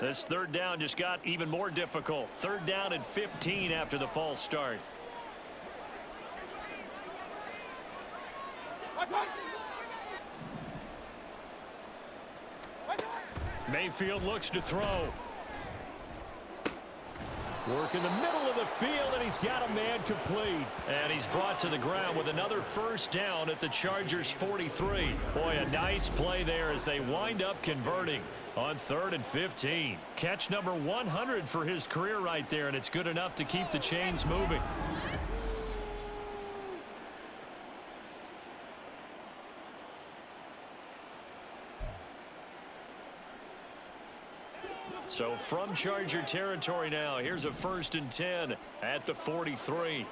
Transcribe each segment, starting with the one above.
This third down just got even more difficult. Third down and 15 after the false start. Mayfield looks to throw. Work in the middle of the field, and he's got a man complete. And he's brought to the ground with another first down at the Chargers' 43. Boy, a nice play there as they wind up converting on 3rd and 15. Catch number 100 for his career right there, and it's good enough to keep the chains moving. So from Charger territory now, here's a 1st and 10 at the 43.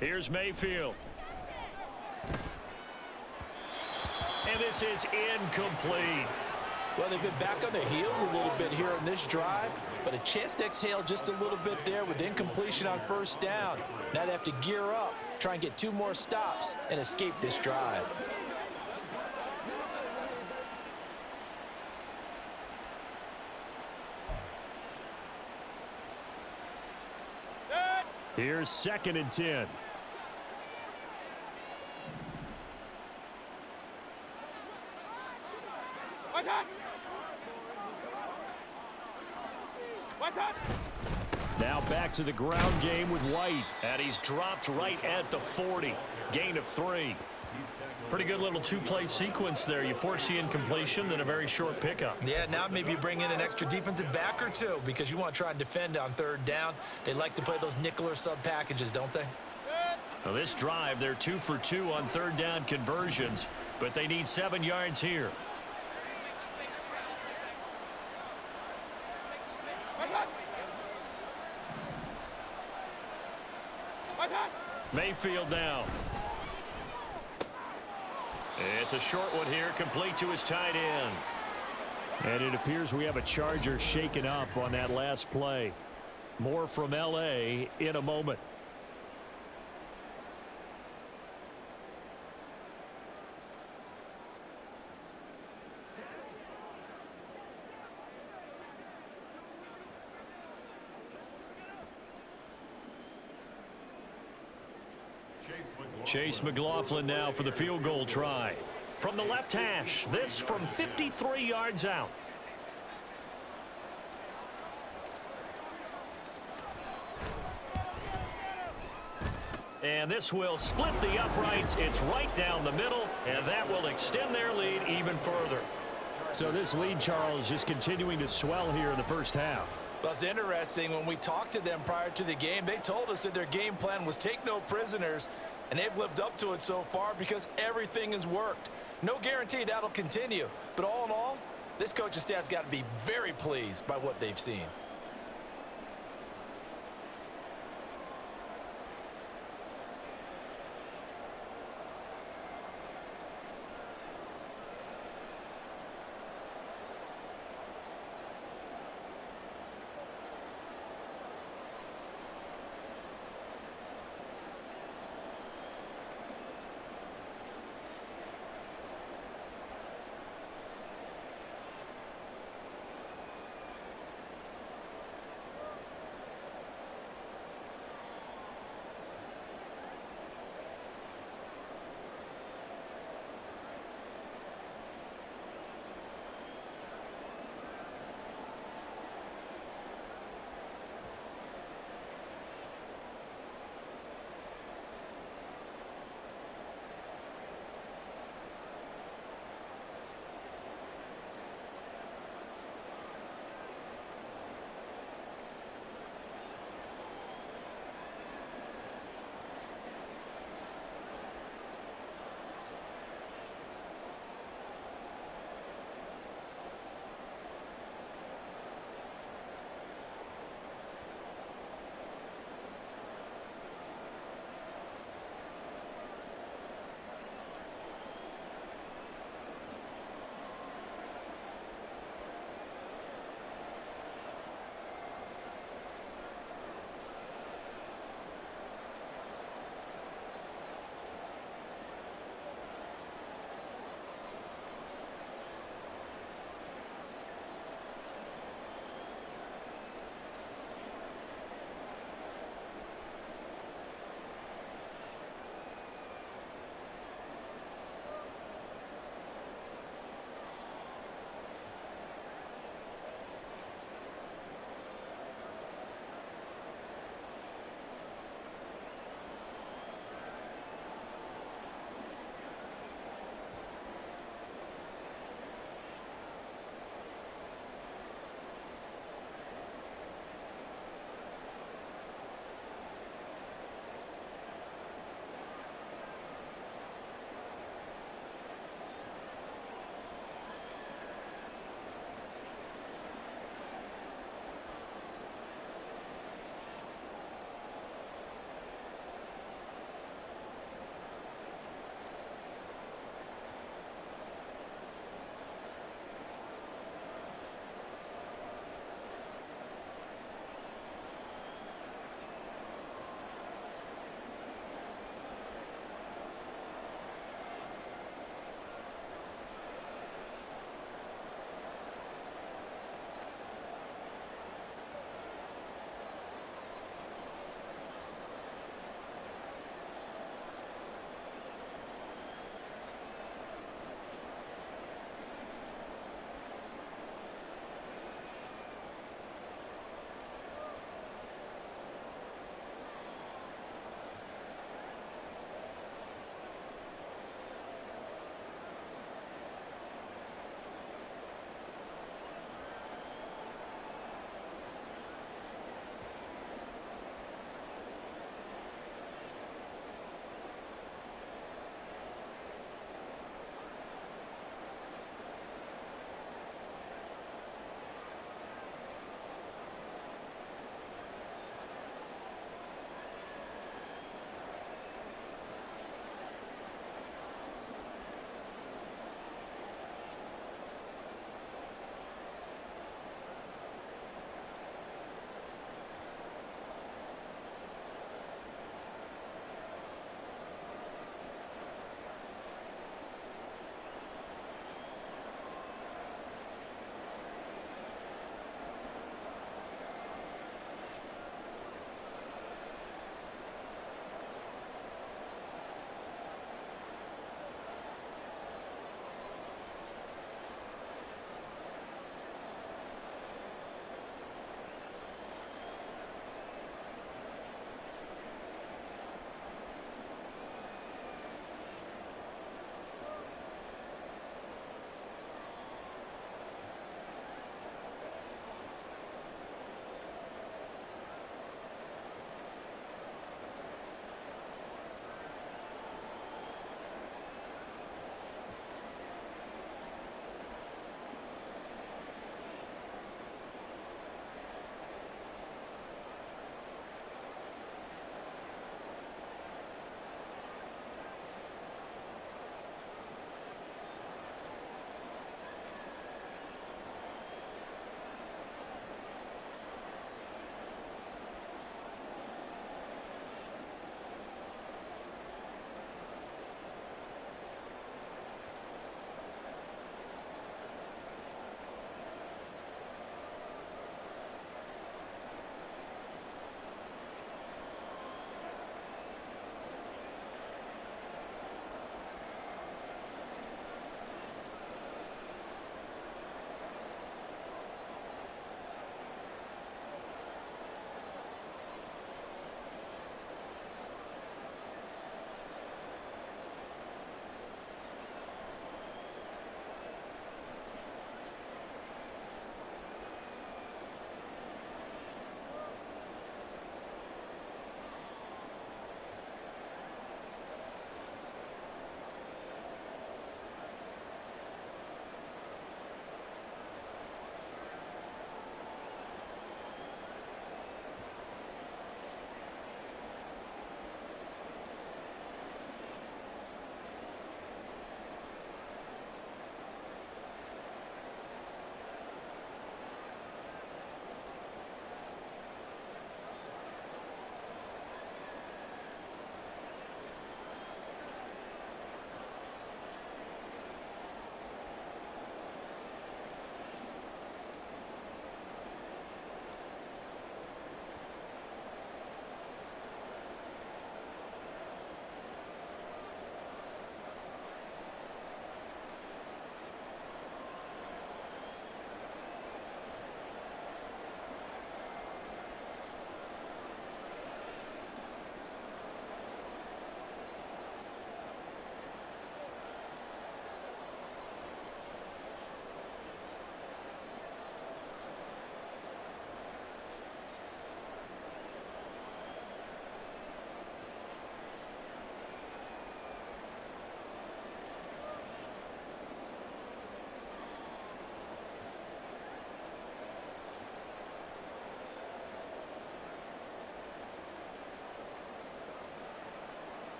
Here's Mayfield. And this is incomplete. Well, they've been back on their heels a little bit here on this drive, but a chance to exhale just a little bit there with incompletion on first down. Now they have to gear up, try and get 2 more stops, and escape this drive. Here's 2nd and 10. Now back to the ground game with White. And he's dropped right at the 40. Gain of 3. Pretty good little 2-play sequence there. You force the incompletion, then a very short pickup. Yeah, now maybe you bring in an extra defensive back or 2 because you want to try and defend on 3rd down. They like to play those nickel or sub packages, don't they? Now this drive, they're 2 for 2 on 3rd down conversions, but they need 7 yards here. Mayfield now. It's a short one here, complete to his tight end. And it appears we have a Charger shaken up on that last play. More from L.A. in a moment. Chase McLaughlin now for the field goal try. From the left hash, this from 53 yards out. And this will split the uprights. It's right down the middle, and that will extend their lead even further. So this lead, Charles, just continuing to swell here in the first half. Well, it's interesting. When we talked to them prior to the game, they told us that their game plan was take no prisoners, and they've lived up to it so far because everything has worked. No guarantee that'll continue, but all in all, this coaching staff's got to be very pleased by what they've seen.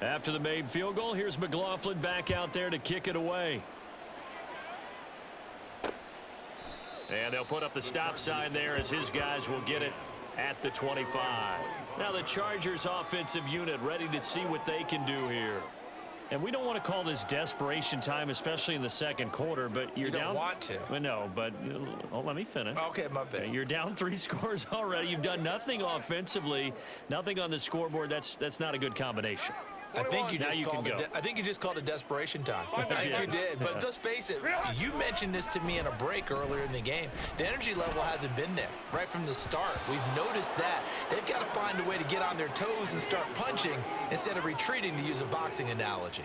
After the made field goal, here's McLaughlin back out there to kick it away. And they'll put up the stop sign there as his guys will get it at the 25. Now the Chargers offensive unit ready to see what they can do here. And we don't want to call this desperation time, especially in the second quarter, but you're down. You don't want to. Well, no, but let me finish. Okay, my bad. You're down 3 scores already. You've done nothing offensively, nothing on the scoreboard. That's not a good combination. I think you just called it desperation time. I think you did. But let's face it, you mentioned this to me in a break earlier in the game. The energy level hasn't been there right from the start. We've noticed that. They've got to find a way to get on their toes and start punching instead of retreating, to use a boxing analogy.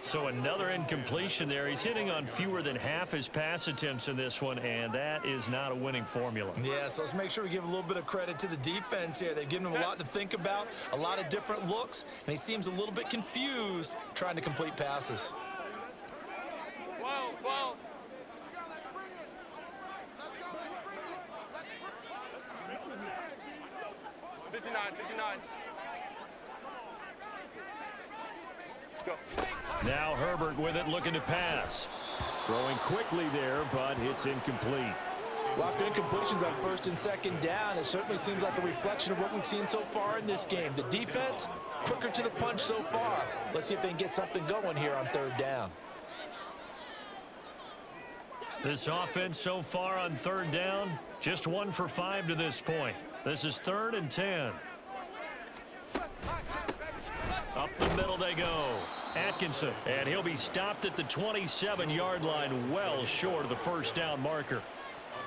So another incompletion there. He's hitting on fewer than half his pass attempts in this one, and that is not a winning formula. Yeah, so let's make sure we give a little bit of credit to the defense here. They've given him a lot to think about, a lot of different looks, and he seems a little bit confused trying to complete passes. 12. 59. Let's go. Now Herbert with it, looking to pass. Throwing quickly there, but it's incomplete. A lot of incompletions on first and second down. It certainly seems like a reflection of what we've seen so far in this game. The defense, quicker to the punch so far. Let's see if they can get something going here on third down. This offense so far on third down, just 1 for 5 to this point. This is 3rd and 10. Up the middle they go. Atkinson, and he'll be stopped at the 27-yard line, well short of the first down marker.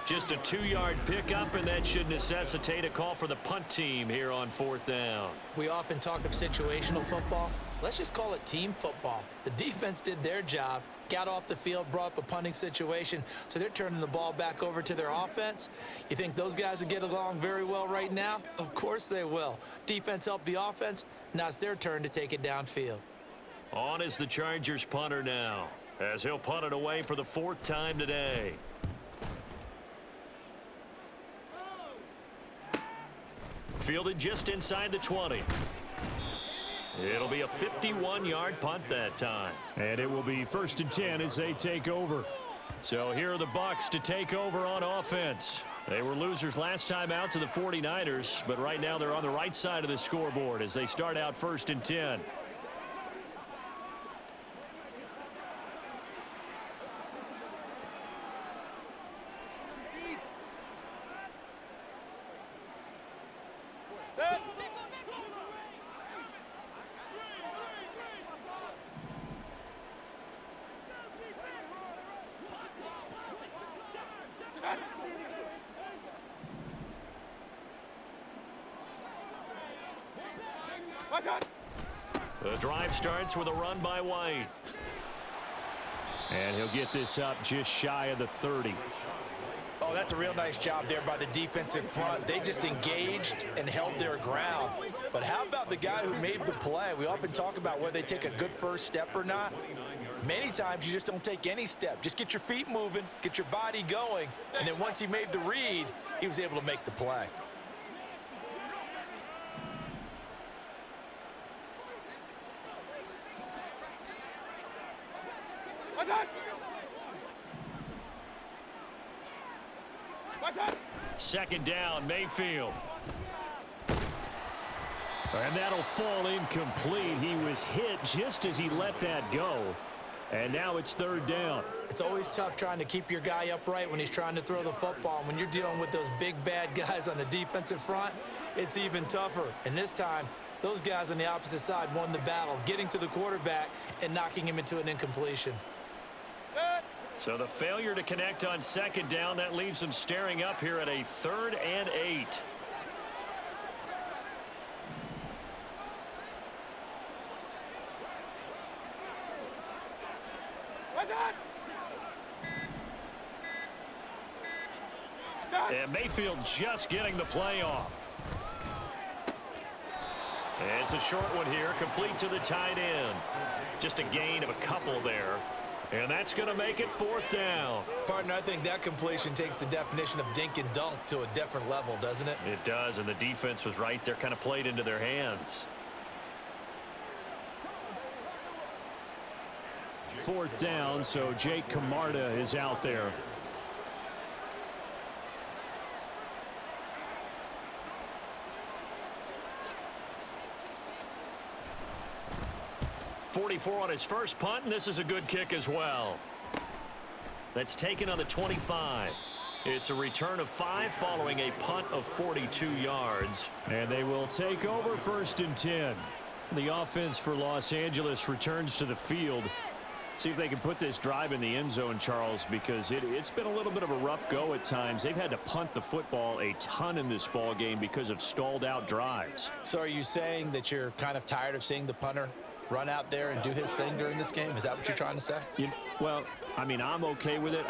Just a 2-yard pickup, and that should necessitate a call for the punt team here on 4th down. We often talk of situational football. Let's just call it team football. The defense did their job, got off the field, brought up a punting situation, so they're turning the ball back over to their offense. You think those guys will get along very well right now? Of course they will. Defense helped the offense. Now it's their turn to take it downfield. On is the Chargers punter now, as he'll punt it away for the 4th time today. Fielded just inside the 20. It'll be a 51-yard punt that time. And it will be 1st and 10 as they take over. So here are the Bucs to take over on offense. They were losers last time out to the 49ers, but right now they're on the right side of the scoreboard as they start out 1st and 10. The drive starts with a run by White. And he'll get this up just shy of the 30. Oh, that's a real nice job there by the defensive front. They just engaged and held their ground. But how about the guy who made the play? We often talk about whether they take a good first step or not. Many times you just don't take any step. Just get your feet moving, get your body going, and then once he made the read, he was able to make the play. Second down, Mayfield. And that'll fall incomplete. He was hit just as he let that go. And now it's 3rd down. It's always tough trying to keep your guy upright when he's trying to throw the football. When you're dealing with those big, bad guys on the defensive front, it's even tougher. And this time, those guys on the opposite side won the battle, getting to the quarterback and knocking him into an incompletion. So the failure to connect on 2nd down, that leaves them staring up here at a 3rd and 8. And Mayfield just getting the play off. And it's a short one here, complete to the tight end. Just a gain of a couple there. And that's going to make it 4th down. Partner, I think that completion takes the definition of dink and dunk to a different level, doesn't it? It does, and the defense was right there, kind of played into their hands. 4th down, so Jake Camarda is out there. .44 on his first punt, and this is a good kick as well. That's taken on the 25. It's a return of 5 following a punt of 42 yards. And they will take over 1st and 10. The offense for Los Angeles returns to the field. See if they can put this drive in the end zone, Charles, because it's been a little bit of a rough go at times. They've had to punt the football a ton in this ball game because of stalled out drives. So are you saying that you're kind of tired of seeing the punter run out there and do his thing during this game? Is that what you're trying to say? Well, I mean, I'm okay with it.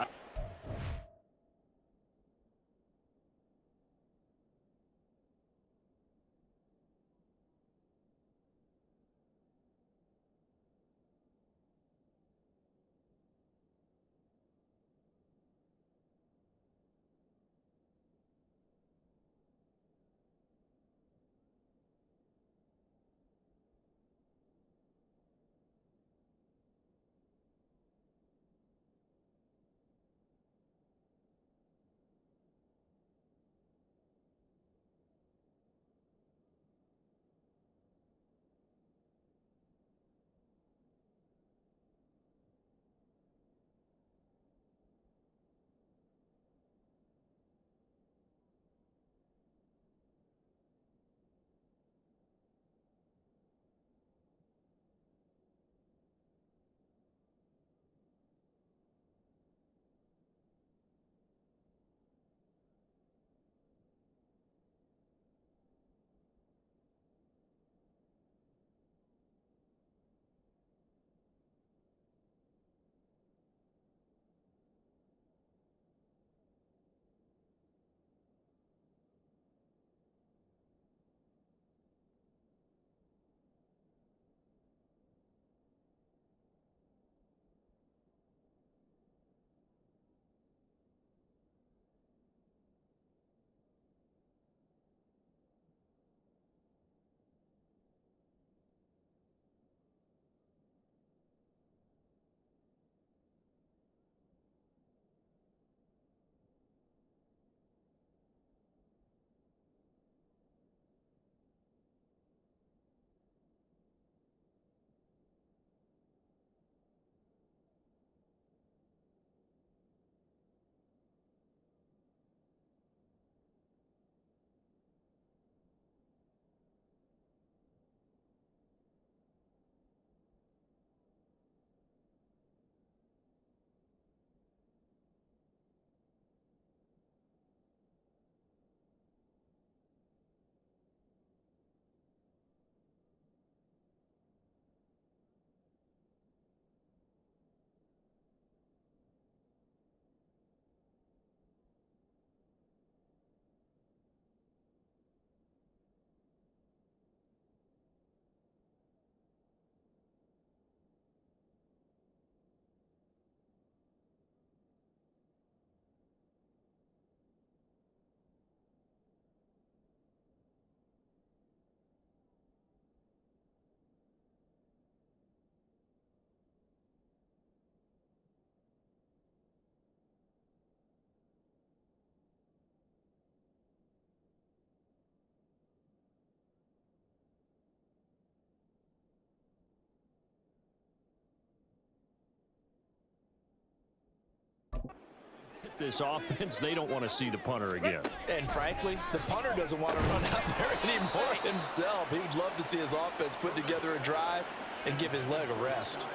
This offense, they don't want to see the punter again. And frankly, the punter doesn't want to run out there anymore himself. He'd love to see his offense put together a drive and give his leg a rest.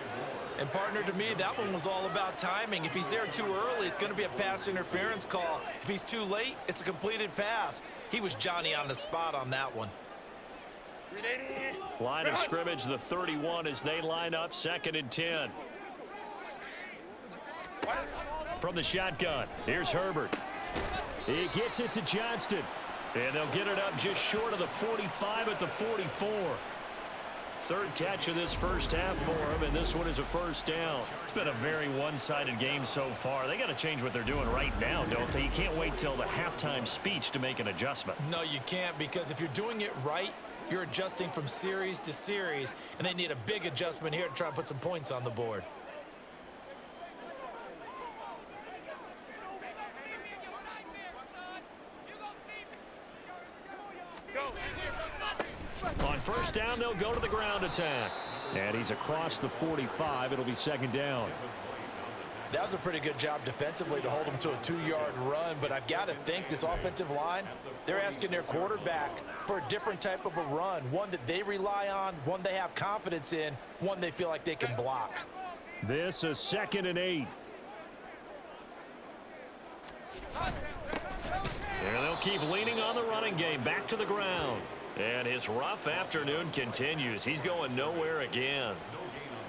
And partner, to me, that one was all about timing. If he's there too early, it's going to be a pass interference call. If he's too late, it's a completed pass. He was Johnny on the spot on that one. Line of scrimmage, the 31 as they line up 2nd and 10. From the shotgun, here's Herbert. He gets it to Johnston. And they'll get it up just short of the 45 at the 44. 3rd catch of this first half for him, and this one is a 1st down. It's been a very one-sided game so far. They got to change what they're doing right now, don't they? You can't wait till the halftime speech to make an adjustment. No, you can't, because if you're doing it right, you're adjusting from series to series, and they need a big adjustment here to try and put some points on the board. On first down, they'll go to the ground attack. And he's across the 45. It'll be second down. That was a pretty good job defensively to hold him to a 2-yard run, but I've got to think this offensive line, they're asking their quarterback for a different type of a run, one that they rely on, one they have confidence in, one they feel like they can block. This is 2nd and 8. And they'll keep leaning on the running game, back to the ground. And his rough afternoon continues. He's going nowhere again.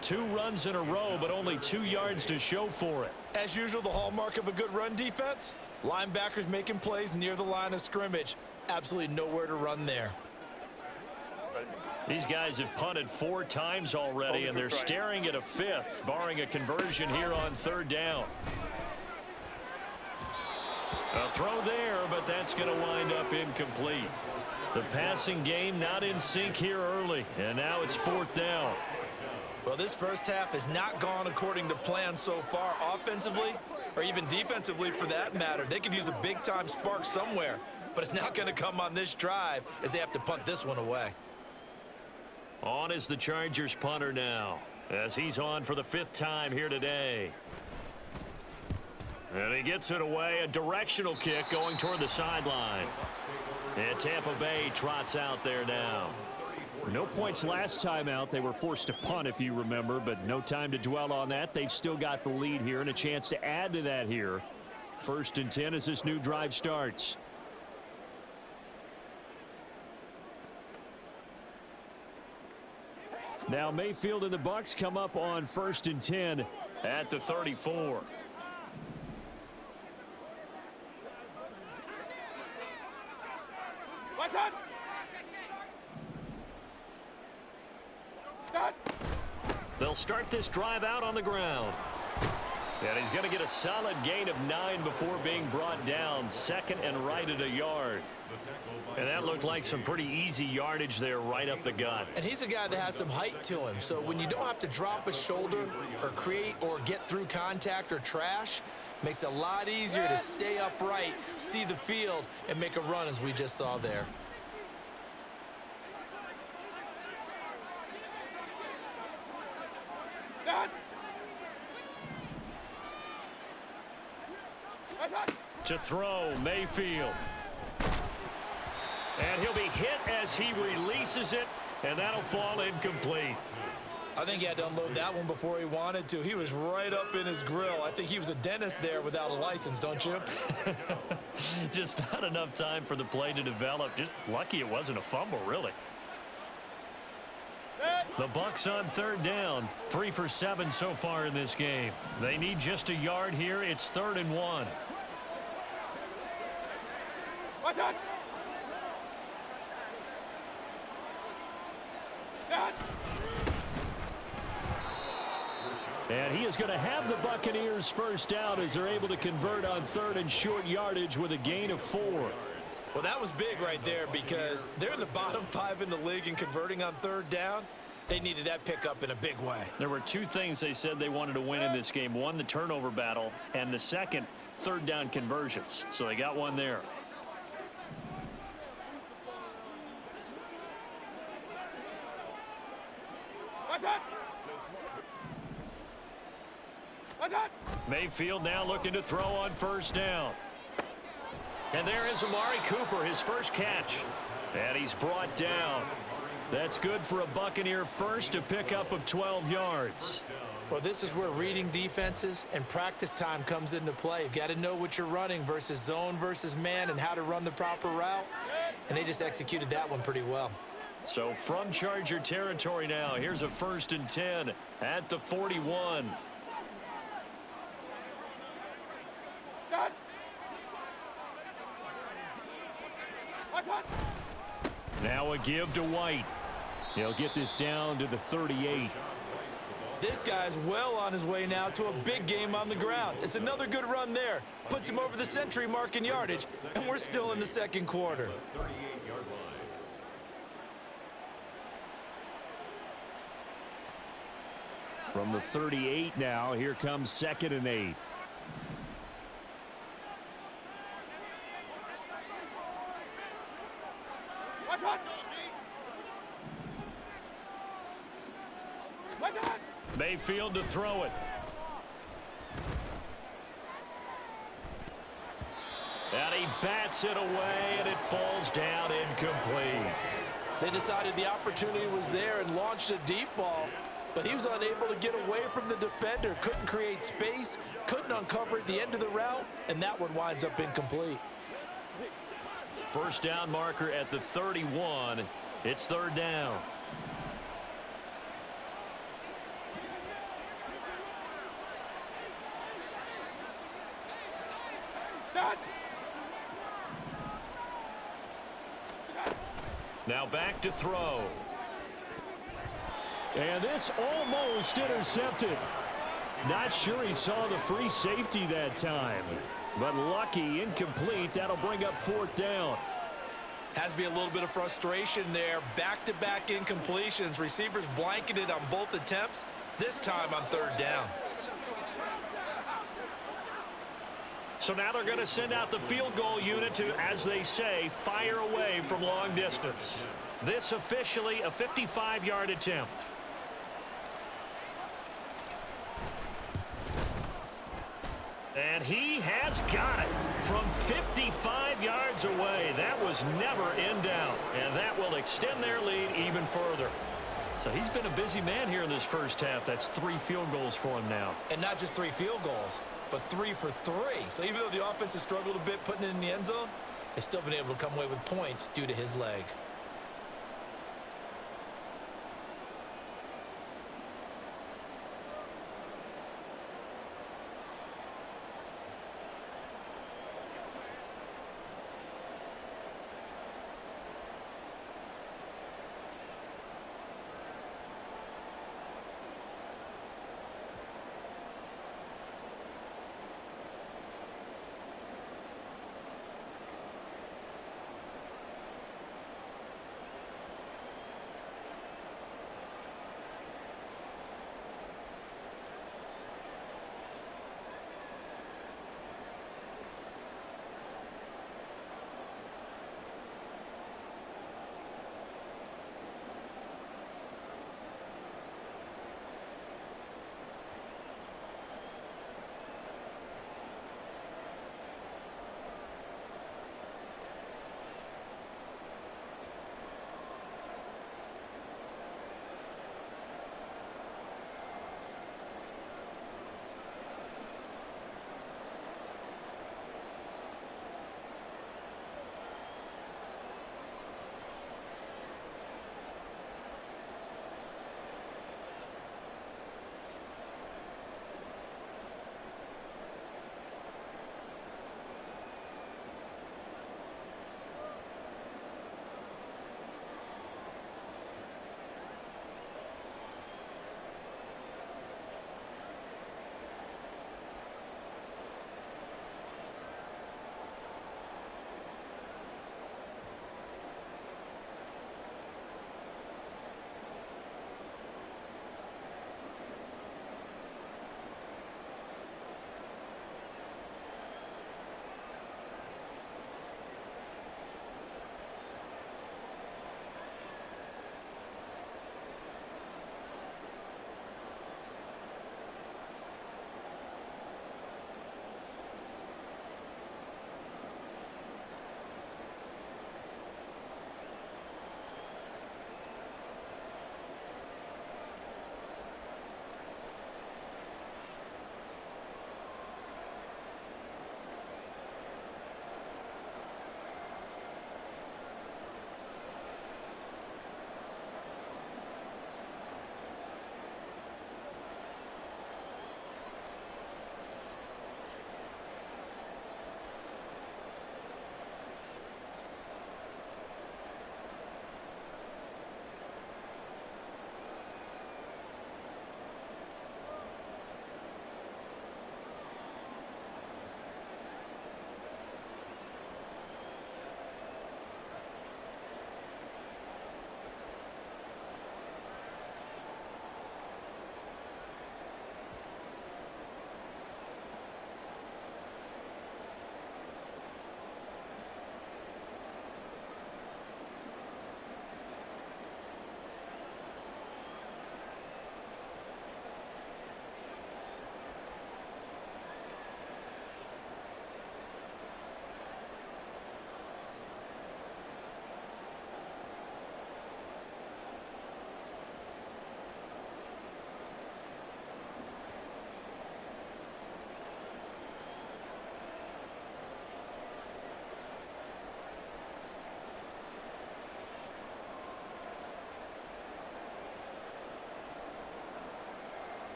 2 runs in a row, but only 2 yards to show for it. As usual, the hallmark of a good run defense, linebackers making plays near the line of scrimmage. Absolutely nowhere to run there. These guys have punted 4 times already, and they're staring at a 5th, barring a conversion here on 3rd down. A throw there, but that's going to wind up incomplete. The passing game not in sync here early, and now it's 4th down. Well, this first half has not gone according to plan so far offensively, or even defensively for that matter. They could use a big-time spark somewhere, but it's not going to come on this drive as they have to punt this one away. On is the Chargers punter now, as he's on for the 5th time here today. And he gets it away, a directional kick going toward the sideline. And Tampa Bay trots out there now. No points last time out. They were forced to punt, if you remember, but no time to dwell on that. They've still got the lead here and a chance to add to that here. 1st and 10 as this new drive starts. Now Mayfield and the Bucs come up on 1st and 10 at the 34. They'll start this drive out on the ground. And he's going to get a solid gain of 9 before being brought down. 2nd and right at a yard. And that looked like some pretty easy yardage there right up the gut. And he's a guy that has some height to him. So when you don't have to drop a shoulder or create or get through contact or trash, makes it a lot easier to stay upright, see the field, and make a run as we just saw there. To throw, Mayfield. And he'll be hit as he releases it, and that'll fall incomplete. I think he had to unload that one before he wanted to. He was right up in his grill. I think he was a dentist there without a license, don't you? Just not enough time for the play to develop. Just lucky it wasn't a fumble, really. The Bucs on 3rd down. 3 for 7 so far in this game. They need just a yard here. It's 3rd and 1. And he is going to have the Buccaneers first down as they're able to convert on 3rd and short yardage with a gain of 4. Well, that was big right there because they're in the bottom 5 in the league and converting on 3rd down. They needed that pickup in a big way. There were 2 things they said they wanted to win in this game. One, the turnover battle, and the second, 3rd down conversions. So they got one there. Mayfield now looking to throw on 1st down. And there is Amari Cooper, his first catch. And he's brought down. That's good for a Buccaneer first, a pickup of 12 yards. Well, this is where reading defenses and practice time comes into play. You've got to know what you're running versus zone versus man and how to run the proper route. And they just executed that one pretty well. So from Charger territory now, here's a 1st and 10 at the 41. Now a give to White. He'll get this down to the 38. This guy's well on his way now to a big game on the ground. It's another good run there. Puts him over the century mark in yardage, and we're still in the 2nd quarter. From the 38 now, here comes 2nd and 8. Mayfield to throw it. And he bats it away, and it falls down incomplete. They decided the opportunity was there and launched a deep ball, but he was unable to get away from the defender, couldn't create space, couldn't uncover at the end of the route, and that one winds up incomplete. First down marker at the 31. It's third down. Now back to throw. And this almost intercepted. Not sure he saw the free safety that time. But lucky, incomplete. That'll bring up fourth down. Has to be a little bit of frustration there. Back-to-back incompletions. Receivers blanketed on both attempts, this time on third down. So now they're going to send out the field goal unit to, as they say, fire away from long distance. This officially a 55-yard attempt. And he has got it from 55 yards away. That was never in doubt. And that will extend their lead even further. So he's been a busy man here in this first half. That's 3 field goals for him now. And not just 3 field goals, but 3 for 3. So even though the offense has struggled a bit putting it in the end zone, they've still been able to come away with points due to his leg.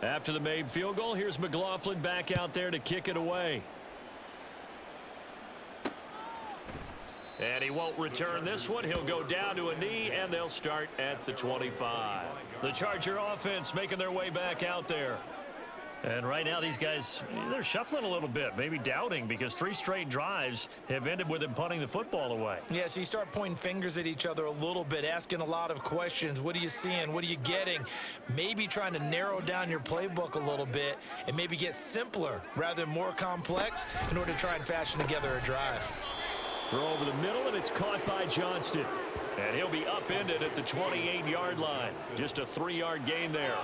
After the made field goal, here's McLaughlin back out there to kick it away. And he won't return this one. He'll go down to a knee, and they'll start at the 25. The Charger offense making their way back out there. And right now, these guys, they're shuffling a little bit, maybe doubting, because 3 straight drives have ended with them punting the football away. Yeah, so you start pointing fingers at each other a little bit, asking a lot of questions. What are you seeing? What are you getting? Maybe trying to narrow down your playbook a little bit and maybe get simpler rather than more complex in order to try and fashion together a drive. Throw over the middle, and it's caught by Johnston. And he'll be upended at the 28-yard line. Just a 3-yard gain there.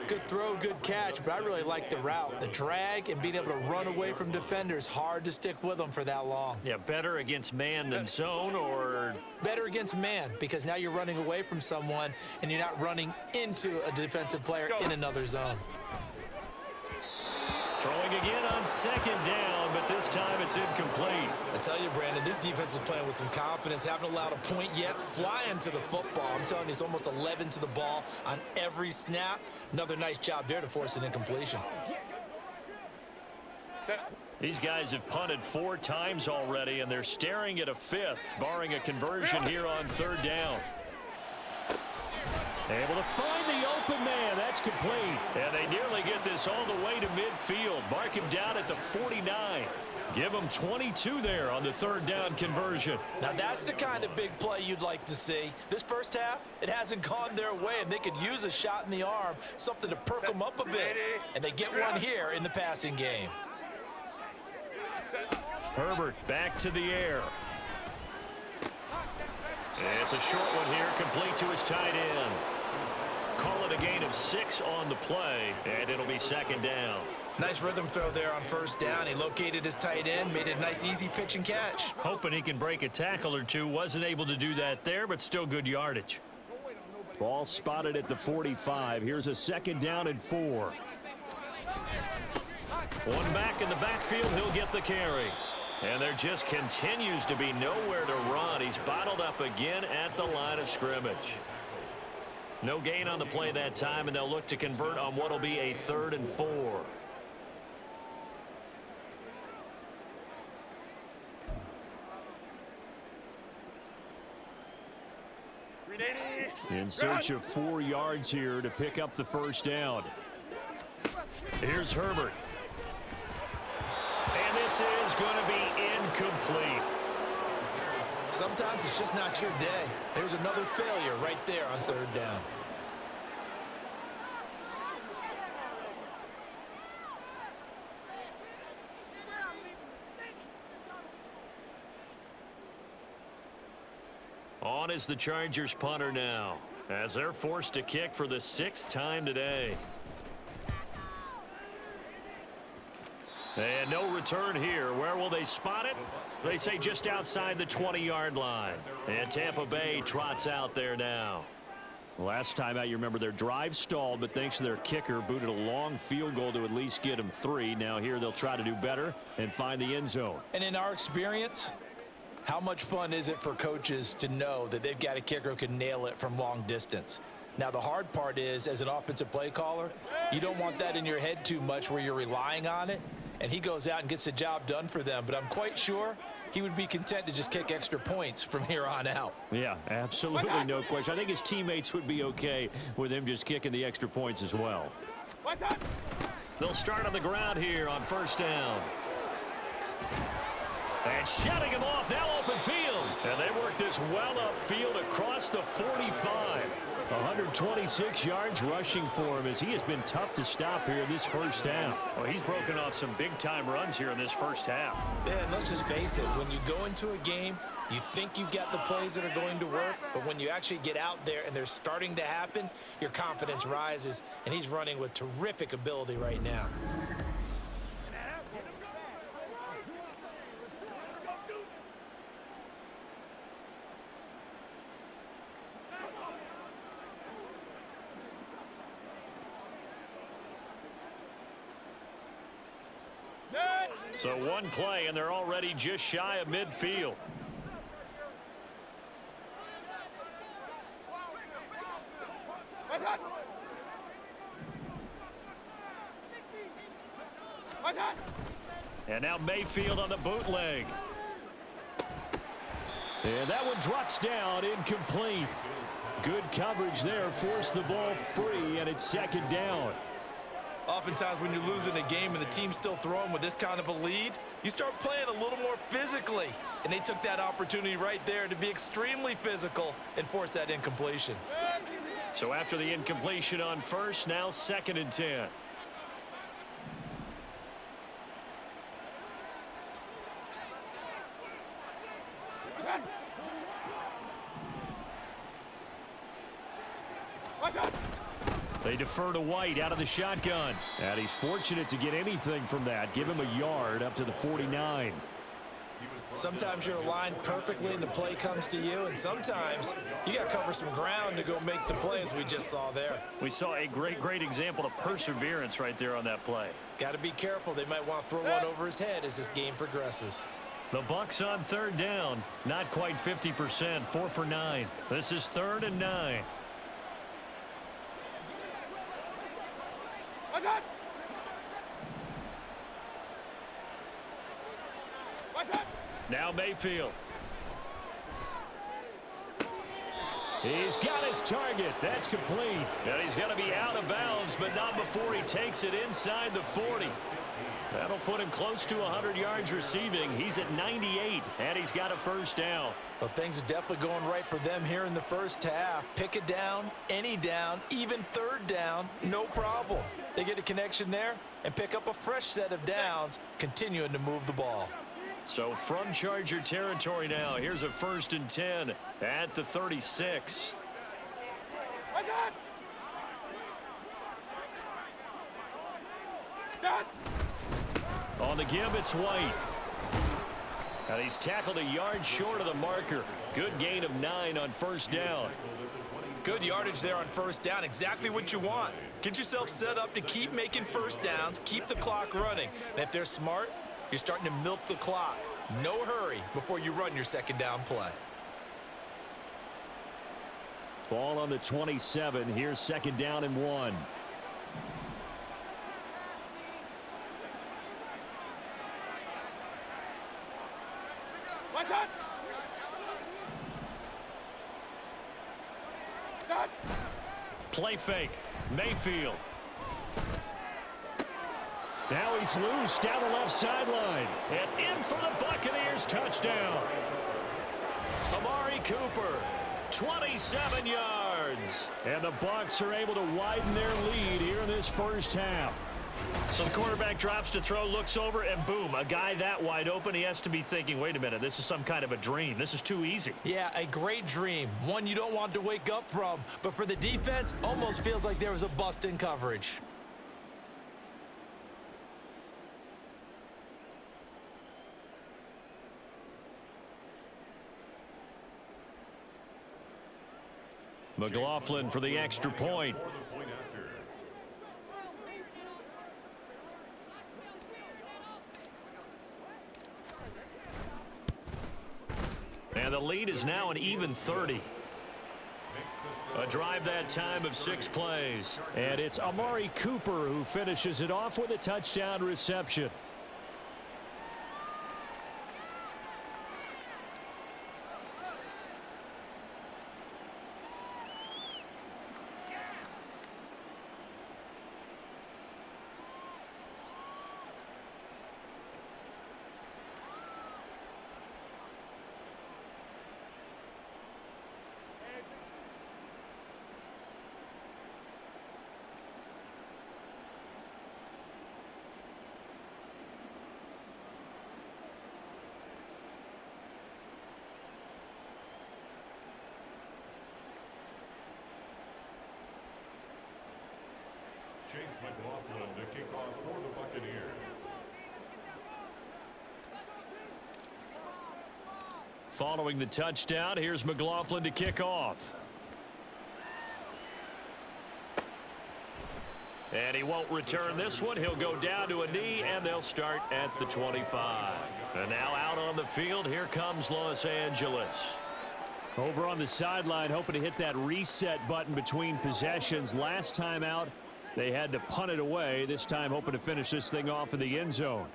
Good throw, good catch, but I really like the route. The drag and being able to run away from defenders, hard to stick with them for that long. Yeah, better against man than zone, or? Better against man, because now you're running away from someone and you're not running into a defensive player in another zone. Throwing again on 2nd down, but this time it's incomplete. I tell you, Brandon, this defense is playing with some confidence. Haven't allowed a point yet. Flying to the football. I'm telling you, it's almost 11 to the ball on every snap. Another nice job there to force an incompletion. These guys have punted 4 times already, and they're staring at a 5th, barring a conversion here on 3rd down. Able to find the open man. That's complete. And they nearly get this all the way to midfield. Mark him down at the 49. Give them 22 there on the 3rd down conversion. Now that's the kind of big play you'd like to see. This first half, it hasn't gone their way, and they could use a shot in the arm, something to perk them up a bit. And they get one here in the passing game. Herbert back to the air. It's a short one here, complete to his tight end. Call it a gain of 6 on the play, and it'll be 2nd down. Nice rhythm throw there on 1st down. He located his tight end, made it a nice easy pitch and catch. Hoping he can break a tackle or two. Wasn't able to do that there, but still good yardage. Ball spotted at the 45. Here's a 2nd down and 4. One back in the backfield. He'll get the carry. And there just continues to be nowhere to run. He's bottled up again at the line of scrimmage. No gain on the play that time, and they'll look to convert on what will be a 3rd and 4. In search of 4 yards here to pick up the 1st down. Here's Herbert. And this is going to be incomplete. Sometimes it's just not your day. There's another failure right there on 3rd down. On is the Chargers punter now, as they're forced to kick for the 6th time today. And no return here. Where will they spot it? They say just outside the 20-yard line. And Tampa Bay trots out there now. Last time out, you remember their drive stalled, but thanks to their kicker, booted a long field goal to at least get them 3. Now here they'll try to do better and find the end zone. And in our experience, how much fun is it for coaches to know that they've got a kicker who can nail it from long distance? Now, the hard part is, as an offensive play caller, you don't want that in your head too much where you're relying on it. And he goes out and gets the job done for them. But I'm quite sure he would be content to just kick extra points from here on out. Yeah, absolutely, no question. I think his teammates would be okay with him just kicking the extra points as well. They'll start on the ground here on 1st down. And shutting him off, now open field. And they work this well upfield across the 45. 126 yards rushing for him as he has been tough to stop here in this first half. Well, he's broken off some big-time runs here in this first half. Yeah, and let's just face it, when you go into a game, you think you've got the plays that are going to work, but when you actually get out there and they're starting to happen, your confidence rises, and he's running with terrific ability right now. So one play, and they're already just shy of midfield. And now Mayfield on the bootleg. And that one drops down, incomplete. Good coverage there, forced the ball free, and it's second down. Oftentimes when you're losing a game and the team's still throwing with this kind of a lead, you start playing a little more physically. And they took that opportunity right there to be extremely physical and force that incompletion. So after the incompletion on first, now 2nd and 10. They defer to White out of the shotgun. And he's fortunate to get anything from that. Give him a yard up to the 49. Sometimes you're aligned perfectly and the play comes to you, and sometimes you got to cover some ground to go make the play, as we just saw there. We saw a great example of perseverance right there on that play. Got to be careful. They might want to throw one over his head as this game progresses. The Bucs on 3rd down. Not quite 50%. 4 for 9. This is 3rd and 9. Now Mayfield. He's got his target. That's complete. And he's going to be out of bounds, but not before he takes it inside the 40. That'll put him close to 100 yards receiving. He's at 98, and he's got a first down. Well, things are definitely going right for them here in the first half. Pick it down, any down, even 3rd down, no problem. They get a connection there and pick up a fresh set of downs, continuing to move the ball. So from Charger territory now, here's a 1st and 10 at the 36. On the give, it's White. And he's tackled a yard short of the marker. Good gain of 9 on 1st down. Good yardage there on 1st down, exactly what you want. Get yourself set up to keep making 1st downs, keep the clock running. And if they're smart, you're starting to milk the clock. No hurry before you run your 2nd down play. Ball on the 27. Here's 2nd down and 1. Play fake. Mayfield. Now he's loose down the left sideline. And in for the Buccaneers touchdown. Amari Cooper, 27 yards. And the Bucs are able to widen their lead here in this first half. So the quarterback drops to throw, looks over, and boom, a guy that wide open, he has to be thinking, wait a minute, this is some kind of a dream. This is too easy. Yeah, a great dream. One you don't want to wake up from. But for the defense, almost feels like there was a bust in coverage. McLaughlin for the extra point. And the lead is now an even 30. A drive that time of 6 plays. And it's Amari Cooper who finishes it off with a touchdown reception. Chase McLaughlin to kick off for the Buccaneers. Following the touchdown, here's McLaughlin to kick off. And he won't return this one. He'll go down to a knee, and they'll start at the 25. And now out on the field, here comes Los Angeles. Over on the sideline, hoping to hit that reset button between possessions. Last time out, They had to punt it away, this time hoping to finish this thing off in the end zone.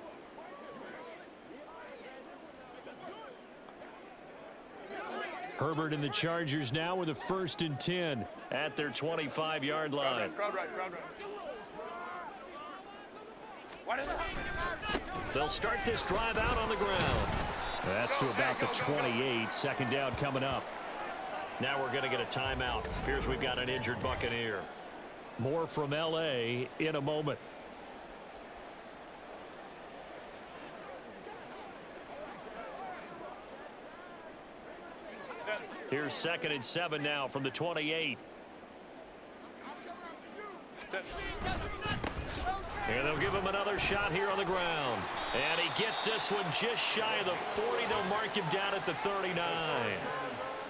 Herbert and the Chargers now with a 1st and 10 at their 25-yard line. Crowd right. They'll start this drive out on the ground. That's to about the 28. 2nd down coming up. Now we're going to get a timeout. Appears we've got an injured Buccaneer. More from L.A. in a moment. Here's 2nd and 7 now from the 28. And they'll give him another shot here on the ground. And he gets this one just shy of the 40. They'll mark him down at the 39.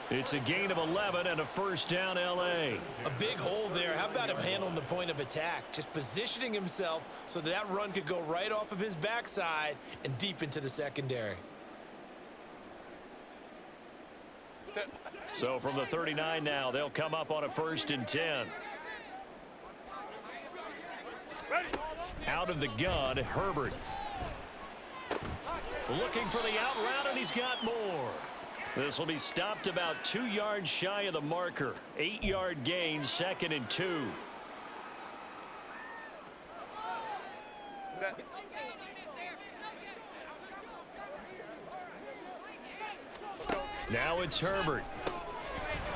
It's a gain of 11 and a 1st down L.A. A big hole there. How about him handling the point of attack? Just positioning himself so that run could go right off of his backside and deep into the secondary. So from the 39 now, they'll come up on a 1st and 10. Out of the gun, Herbert. Looking for the out route, and he's got more. This will be stopped about 2 yards shy of the marker. 8-yard gain, 2nd and 2. Now it's Herbert.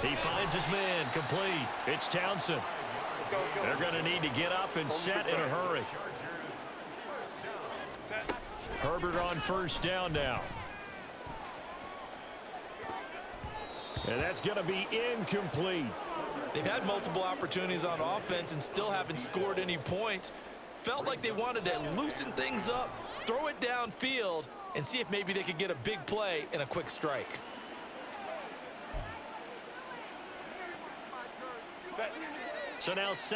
He finds his man, complete. It's Townsend. They're going to need to get up and set in a hurry. Herbert on 1st down now. And that's going to be incomplete. They've had multiple opportunities on offense and still haven't scored any points. Felt like they wanted to loosen things up, throw it downfield, and see if maybe they could get a big play and a quick strike. So now